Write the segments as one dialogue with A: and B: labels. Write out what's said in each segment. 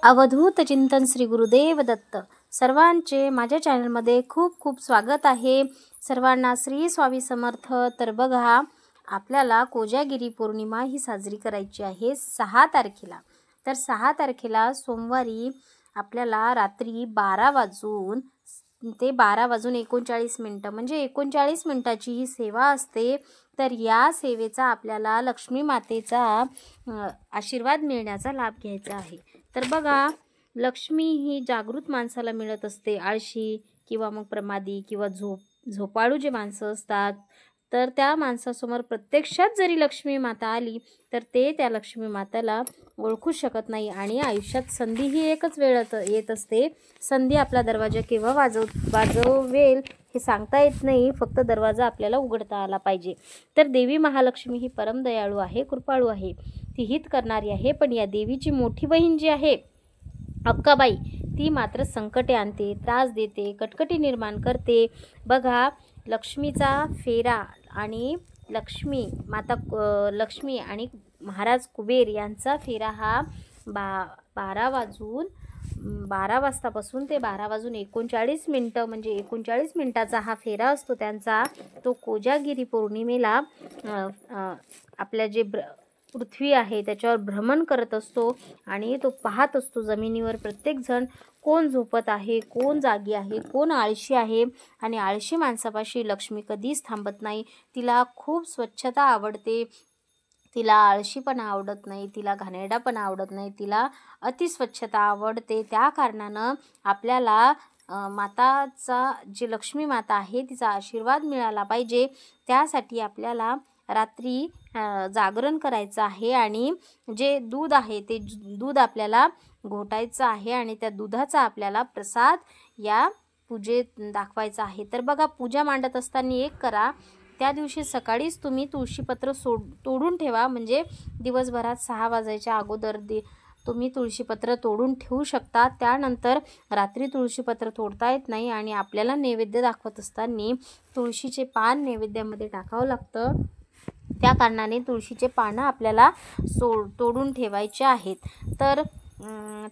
A: अवधूत चिंतन श्री गुरुदेव दत्त सर्वांचे माझ्या चॅनलमध्ये खूप खूप स्वागत आहे. सर्वांना श्री स्वामी समर्थ. तर बघा, आपल्याला कोजागिरी पौर्णिमा ही साजरी करायची आहे 6 तारखेला. तर 6 तारखेला सोमवारी आपल्याला रात्री 12 वाजून ते 12:39 म्हणजे 39 मिनिटाची ही सेवा असते. तर या सेवेचा आपल्याला लक्ष्मी मातेचा आशीर्वाद मिळण्याचा लाभ घ्यायचा आहे. तर बघा, लक्ष्मी ही जागृत माणसाला मिळत असते. आळशी किंवा मग प्रमादी किंवा झोपाळू जे माणसं असतात, तर त्या माणसासमोर प्रत्यक्षात जरी लक्ष्मी माता आली तर ते त्या लक्ष्मी माताला ओळखू शकत नाही. आणि आयुष्यात संधी ही एकच वेळ येत असते. संधी आपला दरवाजा केव्हा वाजवेल हे सांगता येत नाही. फक्त दरवाजा आपल्याला उघडता आला पाहिजे. तर देवी महालक्ष्मी ही परम दयाळू आहे, कृपाळू आहे, ती हित करणारी आहे. पण या देवीची मोठी बहीण जी आहे अक्काबाई, ती मात्र संकटे आणते, त्रास देते, कटकटी निर्माण करते. बघा, लक्ष्मीचा फेरा आणि लक्ष्मी आणि महाराज कुबेर यांचा फेरा हा 12 वाजतापासून ते 12:39 म्हणजे 39 मिनिटाचा हा फेरा असतो त्यांचा. तो कोजागिरी पौर्णिमेला आपल्या जे पृथ्वी आहे त्याच्यावर भ्रमण करत असतो आणि तो पाहत असतो जमिनीवर प्रत्येकजण कोण झोपत आहे, कोण जागी आहे, कोण आळशी आहे. आणि आळशी माणसापाशी लक्ष्मी कधीच थांबत नाही. तिला खूप स्वच्छता आवडते, तिला आळशीपणा आवडत नाही, तिला घाणेरडापणा आवडत नाही, तिला अतिस्वच्छता आवडते. त्या कारणानं आपल्याला माताचा जी लक्ष्मी माता आहे तिचा आशीर्वाद मिळाला पाहिजे. त्यासाठी आपल्याला रात्री जागरण करायचं आहे आणि जे दूध आहे ते दूध आपल्याला घोटायचं आहे आणि त्या दुधाचा आपल्याला प्रसाद या पूजेत दाखवायचा आहे. तर बघा, पूजा मांडत असताना एक करा, त्या दिवशी सकाळीच तुम्ही तुळशीपत्र तोडून ठेवा. म्हणजे दिवसभरात 6 वाजायच्या अगोदर तुम्ही तुळशीपत्र तोडून ठेवू शकता. त्यानंतर रात्री तुळशीपत्र तोडता येत नाही आणि आपल्याला नैवेद्य दाखवत असताना तुळशीचे पान नैवेद्यामध्ये टाकावं लागतं. त्या कारणाने तुळशीचे पानं आपल्याला तोडून ठेवायचे आहेत. तर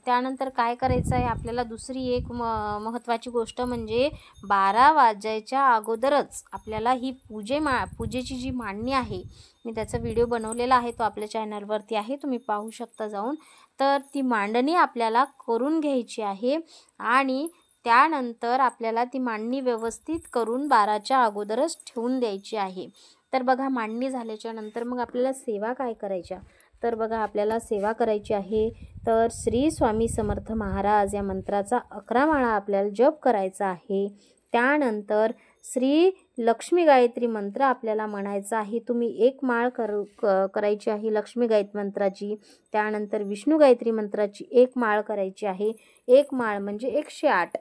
A: त्यानंतर काय करायचं आहे आपल्याला, दुसरी एक महत्त्वाची गोष्ट म्हणजे 12 वाजायच्या अगोदरच आपल्याला ही पूजेची जी मांडणी आहे, मी त्याचा व्हिडिओ बनवलेला आहे, तो आपल्या चॅनलवरती आहे, तुम्ही पाहू शकता जाऊन. तर ती मांडणी आपल्याला करून घ्यायची आहे आणि त्यानंतर आपल्याला ती मांडणी व्यवस्थित करून 12च्या अगोदरच ठेवून द्यायची आहे. तर बघा, मांडणी झाल्याच्या नंतर मग आपल्याला सेवा काय करायच्या. तर बघा, आपल्याला सेवा करायची आहे. तर श्री स्वामी समर्थ महाराज या मंत्राचा 11 माळा आपल्याला जप करायचा आहे. त्यानंतर श्री लक्ष्मी गायत्री मंत्र आपल्याला म्हणायचा आहे. तुम्ही 1 माळ करायची आहे लक्ष्मी गायत्री मंत्राची. त्यानंतर विष्णू गायत्री मंत्राची 1 माळ करायची आहे. 1 माळ म्हणजे 108.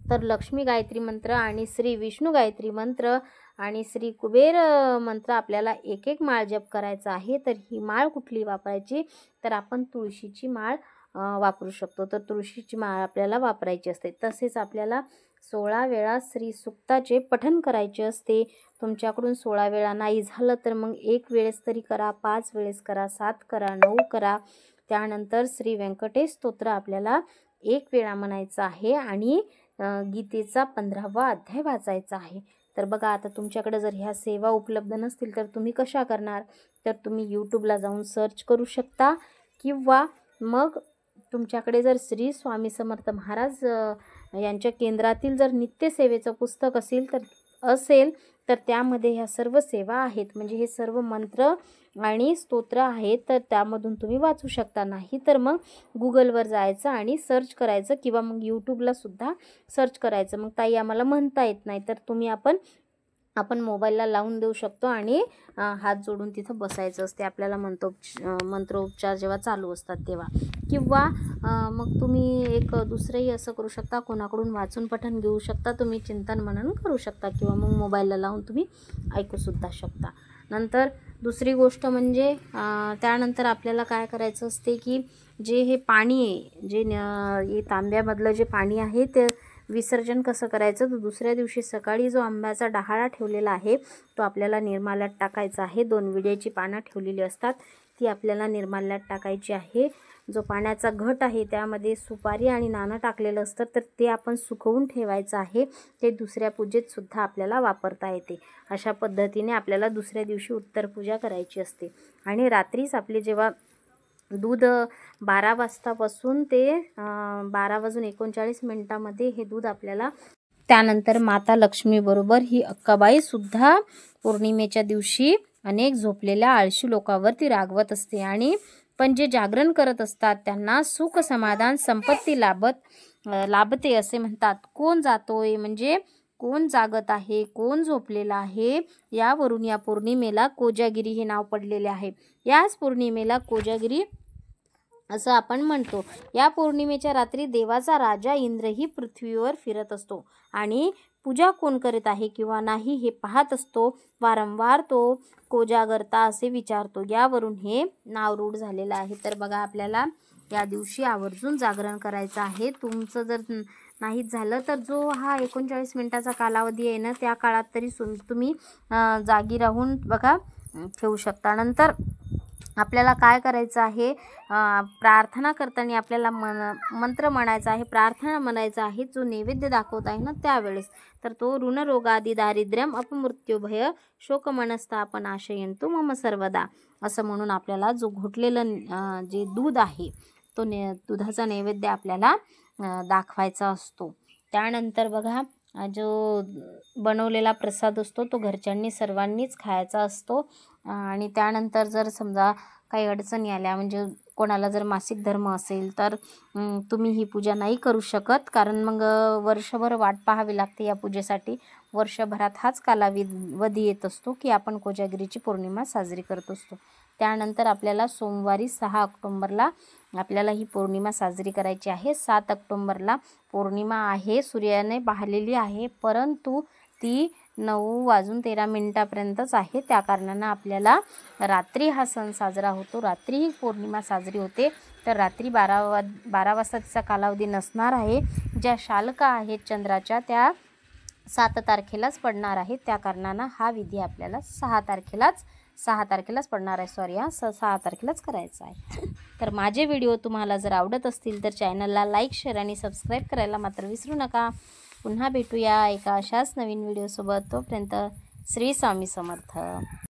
A: तर लक्ष्मी गायत्री मंत्र आणि श्री विष्णू गायत्री मंत्र आणि श्री कुबेर मंत्र आपल्याला 1 माळ जप करायचा आहे. तर ही माळ कुठली वापरायची, तर आपण तुळशीची माळ वापरू शकतो. तर तुळशीची माळ आपल्याला वापरायची असते. तसेच आपल्याला 16 वेळा श्री सुक्ताचे पठण करायचे असते. तुमच्याकडून 16 वेळा नाही झालं तर मग 1 वेळेस तरी करा, 5 वेळेस करा, 7 करा, 9 करा. त्यानंतर श्री व्यंकटेश स्तोत्र आपल्याला 1 वेळा म्हणायचं आहे आणि गीतेचा 15वा अध्याय वाचायचा आहे. तर बघा, आता तुमच्याकडे जर ह्या सेवा उपलब्ध नसतील तर तुम्ही कशा करणार, तर तुम्ही यूट्यूबला जाऊन सर्च करू शकता किंवा मग तुमच्याकडे जर श्री स्वामी समर्थ महाराज यांच्या केंद्रातील जर नित्यसेवेचं पुस्तक असेल तर त्यामध्ये ह्या सर्व सेवा आहेत. म्हणजे हे सर्व मंत्र आणि स्तोत्र आहेत, तर त्यामधून तुम्ही वाचू शकता. नाही तर मग गुगलवर जायचं आणि सर्च करायचं किंवा मग यूट्यूबला सुद्धा सर्च करायचं. मग ताई आम्हाला म्हणता येत नाही, तर तुम्ही आपण मोबाईलला लावून देऊ शकतो आणि हात जोडून तिथं बसायचं असते आपल्याला मंत्रोपचार जेव्हा चालू असतात तेव्हा. किंवा मग तुम्ही एक दुसरंही असं करू शकता, कोणाकडून वाचून पठण घेऊ शकता, तुम्ही चिंतन मनन करू शकता किंवा मग मोबाईलला लावून तुम्ही ऐकूसुद्धा शकता. नंतर दुसरी गोष्ट म्हणजे त्यानंतर आपल्याला काय करायचं असते की जे हे पाणी आहे, जे तांब्यामधलं जे पाणी आहे ते विसर्जन कसं करायचं, तर दुसऱ्या दिवशी सकाळी जो आंब्याचा डहाळा ठेवलेला आहे तो आपल्याला निर्माल्यात टाकायचा आहे. 2 विड्याची पानं ठेवलेली असतात, ती आपल्याला निर्माल्यात टाकायची आहे. जो पाण्याचा घट आहे त्यामध्ये सुपारी आणि नाणं टाकलेलं असतं, तर ते आपण सुकवून ठेवायचं आहे. ते दुसऱ्या पूजेत सुद्धा आपल्याला वापरता येते. अशा पद्धतीने आपल्याला दुसऱ्या दिवशी उत्तर पूजा करायची असते. आणि रात्रीच आपले जेव्हा दूध 12 वाजतापासून ते 12:39 हे दूध आपल्याला, त्यानंतर माता लक्ष्मीबरोबर ही अक्काबाईसुद्धा पौर्णिमेच्या दिवशी अनेक झोपलेल्या आळशी लोकांवरती रागवत असते. आणि पण जे जागरण करत असतात त्यांना सुख समाधान संपत्ती लाभते असे म्हणतात. कोण जातोय म्हणजे कोण जागत आहे, कोण झोपलेला आहे, यावरून या पौर्णिमेला कोजागिरी हे नाव पडलेले आहे. याच पौर्णिमेला कोजागिरी असं आपण म्हणतो. या पौर्णिमेच्या रात्री देवाचा राजा इंद्रही पृथ्वीवर फिरत असतो आणि पूजा कोण करीत आहे किंवा नाही हे पाहत असतो. वारंवार तो कोजागरता असे विचारतो. यावरून हे नाव रूढ झालेलं आहे. तर बघा, आपल्याला या दिवशी आवर्जून जागरण करायचं आहे. तुमचं जर नाहीच झालं तर जो हा 39 मिनिटाचा कालावधी आहे ना, त्या काळात तरी तुम्ही जागी राहून बघा ठेवू शकता. नंतर आपल्याला काय करायचं आहे, प्रार्थना करताना आपल्याला मंत्र म्हणायचा आहे, प्रार्थना म्हणायचा आहे. जो नैवेद्य दाखवत आहे ना त्यावेळेस, तर तो ऋणरोगादी दारिद्र्यम अपमृत्युभय शोकमनस्तापनाशयन्तु मम सर्वदा असं म्हणून आपल्याला जो घोटलेलं जे दूध आहे तो दुधाचा नैवेद्य आपल्याला दाखवायचा असतो. त्यानंतर बघा, जो बनवलेला प्रसाद असतो तो घरच्यांनी सर्वांनीच खायचा असतो. आणि त्यानंतर जर समजा काही अडचणी आल्या, म्हणजे कोणाला जर मासिक धर्म असेल तर तुम्ही ही पूजा नाही करू शकत, कारण मग वर्षभर वाट पाहावी लागते या पूजेसाठी. वर्षभरात हाच कालावधी येत असतो की आपण कोजागिरीची पौर्णिमा साजरी करत असतो. त्यानंतर आपल्याला सोमवारी 6 ऑक्टोंबरला आपल्याला ही पौर्णिमा साजरी करायची आहे. 7 ऑक्टोंबरला पौर्णिमा आहे, सूर्याने पाहिलेली आहे, परंतु ती 9:13 आहे. त्या कारणानं आपल्याला रात्री हा सण साजरा होतो, रात्री ही पौर्णिमा साजरी होते. तर रात्री 12 वाजता तिचा कालावधी नसणार आहे. ज्या शालका आहेत चंद्राच्या त्या 7 तारखेलाच पडणार आहे. त्या कारणानं हा विधी आपल्याला 6 तारखेलाच पडणार आहे. 6 तारखेलाच करायचा आहे. तर माझे व्हिडिओ तुम्हाला जर आवडत असतील तर चॅनलला लाईक, शेअर आणि सबस्क्राईब करायला मात्र विसरू नका. पुन्हा भेटूया एका अशाच नवीन व्हिडिओसोबत. तोपर्यंत श्री स्वामी समर्थ.